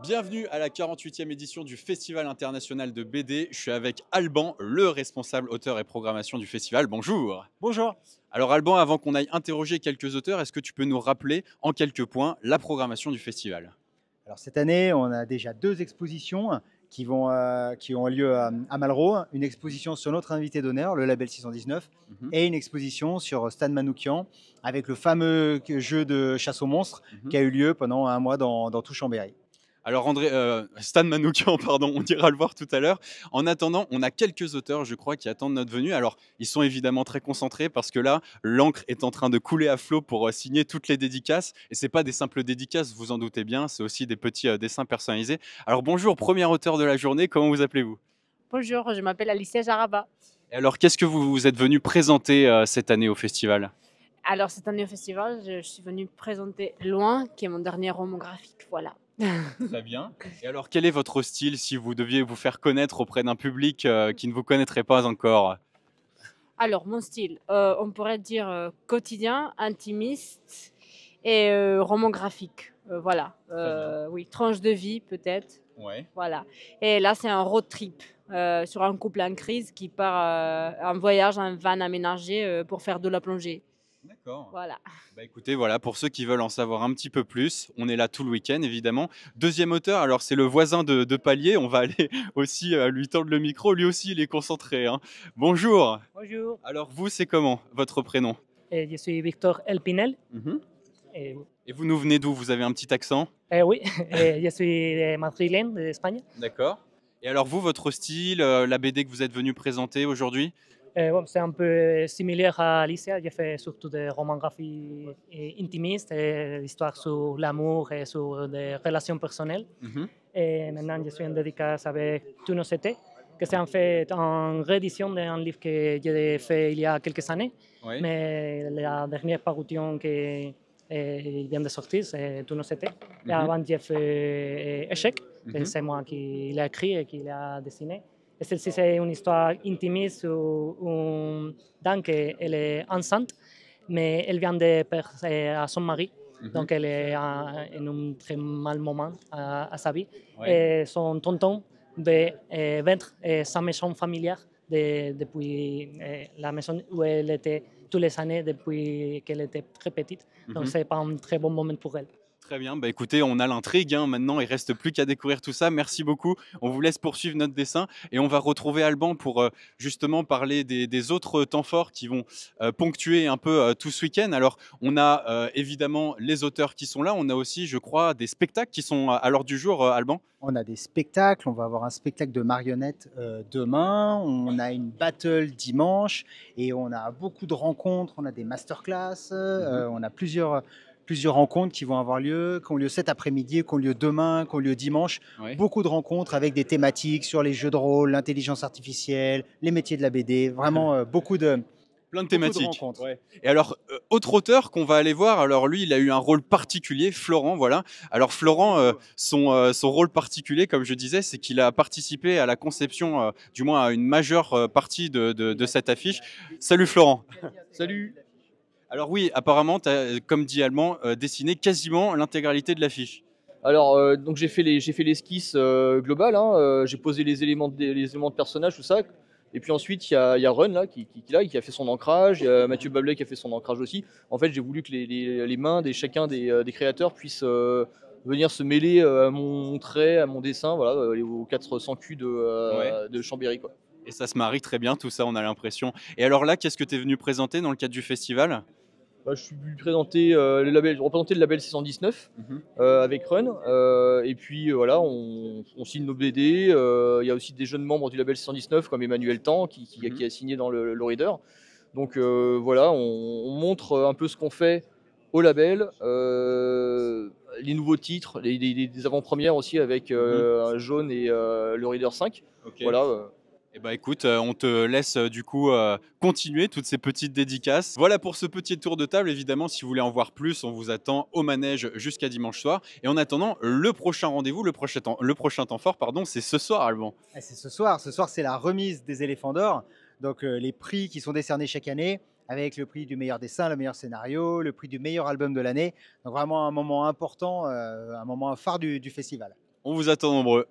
Bienvenue à la 48e édition du Festival international de BD. Je suis avec Alban, le responsable auteur et programmation du festival. Bonjour. Bonjour. Alors Alban, avant qu'on aille interroger quelques auteurs, est-ce que tu peux nous rappeler en quelques points la programmation du festival? Alors cette année, on a déjà deux expositions qui ont lieu à Malraux. Une exposition sur notre invité d'honneur, le label 619, Mhm, et une exposition sur Stan Manoukian avec le fameux jeu de chasse aux monstres mhm. qui a eu lieu pendant un mois dans tout Chambéry. Alors Stan Manoukian, pardon, on ira le voir tout à l'heure. En attendant, on a quelques auteurs, je crois, qui attendent notre venue. Alors, ils sont évidemment très concentrés parce que là, l'encre est en train de couler à flot pour signer toutes les dédicaces. Et c'est pas des simples dédicaces, vous en doutez bien, c'est aussi des petits dessins personnalisés. Alors bonjour, premier auteur de la journée, comment vous appelez-vous? Bonjour, je m'appelle Alicia Jaraba. Et alors, qu'est-ce que vous êtes venu présenter cette année au festival? Alors, cette année au festival, je suis venue présenter Loin, qui est mon dernier roman graphique. Voilà. Très bien. Et alors, quel est votre style si vous deviez vous faire connaître auprès d'un public qui ne vous connaîtrait pas encore? Alors, mon style, on pourrait dire quotidien, intimiste et roman graphique. Voilà. Très bien. Oui, tranche de vie peut-être. Ouais. Voilà. Et là, c'est un road trip sur un couple en crise qui part en voyage en van aménagé pour faire de la plongée. D'accord. Voilà. Bah écoutez, voilà, pour ceux qui veulent en savoir un petit peu plus, on est là tout le week-end, évidemment. Deuxième auteur, alors c'est le voisin de palier, on va aller aussi lui tendre le micro, lui aussi il est concentré, hein. Bonjour, Bonjour, alors vous c'est comment, votre prénom? je suis Victor Elpinel. Mhm. Et, Et vous nous venez d'où? Vous avez un petit accent? oui, je suis madrilène d'Espagne. D'accord. Et alors vous, votre style, la BD que vous êtes venu présenter aujourd'hui? Bon, c'est un peu similaire à Alicia. J'ai fait surtout des romans graphiques intimistes, des histoires sur l'amour et sur des relations personnelles. Mhm. Et maintenant, je suis en dédicace avec Tous nos étés, que c'est en fait une réédition d'un livre que j'ai fait il y a quelques années. Oui. Mais la dernière parution qui vient de sortir, c'est Tous nos étés. Et Mhm. avant, j'ai fait Échec, que Mhm. c'est moi qui l'ai écrit et qui l'ai dessiné. Et celle-ci, c'est une histoire intimiste sur une dame qui elle est enceinte, mais elle vient de perdre son mari. Mhm. Donc, elle est en un très mal moment à sa vie. Ouais. Et son tonton veut vendre sa maison familiale depuis la maison où elle était toutes les années depuis qu'elle était très petite. Donc, Mhm. ce n'est pas un très bon moment pour elle. Très bien, bah écoutez, on a l'intrigue, hein, maintenant il reste plus qu'à découvrir tout ça. Merci beaucoup. On vous laisse poursuivre notre dessin et on va retrouver Alban pour justement parler des autres temps forts qui vont ponctuer un peu tout ce week-end. Alors, on a évidemment les auteurs qui sont là, on a aussi, je crois, des spectacles qui sont à l'ordre du jour, Alban. On a des spectacles, on va avoir un spectacle de marionnettes demain, on a une battle dimanche et on a beaucoup de rencontres, on a des masterclass, Mhm. on a plusieurs rencontres qui vont avoir lieu, qui ont lieu cet après-midi, qui ont lieu demain, qui ont lieu dimanche. Ouais. Beaucoup de rencontres avec des thématiques sur les jeux de rôle, l'intelligence artificielle, les métiers de la BD, vraiment Plein de beaucoup de thématiques. rencontres. Ouais. Et alors, autre auteur qu'on va aller voir, alors lui, il a eu un rôle particulier, Florent, voilà. Alors Florent, son rôle particulier, comme je disais, c'est qu'il a participé à la conception, du moins à une majeure partie de cette affiche. Salut Florent. Salut. Alors oui, apparemment, tu as, comme dit Allemand, dessiné quasiment l'intégralité de l'affiche. Alors donc j'ai fait l'esquisse globale, hein, j'ai posé les éléments de personnage, tout ça. Et puis ensuite il y a Run là qui a fait son ancrage, il y a Mathieu Bablet qui a fait son ancrage aussi. En fait j'ai voulu que les mains de chacun des créateurs puissent venir se mêler à mon trait, à mon dessin, voilà, aux 400 culs Ouais. de Chambéry quoi. Et ça se marie très bien, tout ça, on a l'impression. Et alors là, qu'est-ce que tu es venu présenter dans le cadre du festival? Bah, je suis venu présenter représenter le label 619 Mhm. avec Run. Et puis voilà, on signe nos BD. Il y a aussi des jeunes membres du label 619 comme Emmanuel Tan Mhm. qui a signé dans le Reader. Donc voilà, on montre un peu ce qu'on fait au label, les nouveaux titres, des avant-premières aussi avec Mhm. Jaune et le Reader 5. Ok. Voilà. Eh ben écoute, on te laisse du coup continuer toutes ces petites dédicaces. Voilà pour ce petit tour de table. Évidemment, si vous voulez en voir plus, on vous attend au manège jusqu'à dimanche soir. Et en attendant, le prochain rendez-vous, le prochain temps fort, pardon, c'est ce soir, Alban. Et c'est ce soir. Ce soir, c'est la remise des éléphants d'or. Donc, les prix qui sont décernés chaque année, avec le prix du meilleur dessin, le meilleur scénario, le prix du meilleur album de l'année. Donc, vraiment un moment important, un moment phare du festival. On vous attend nombreux.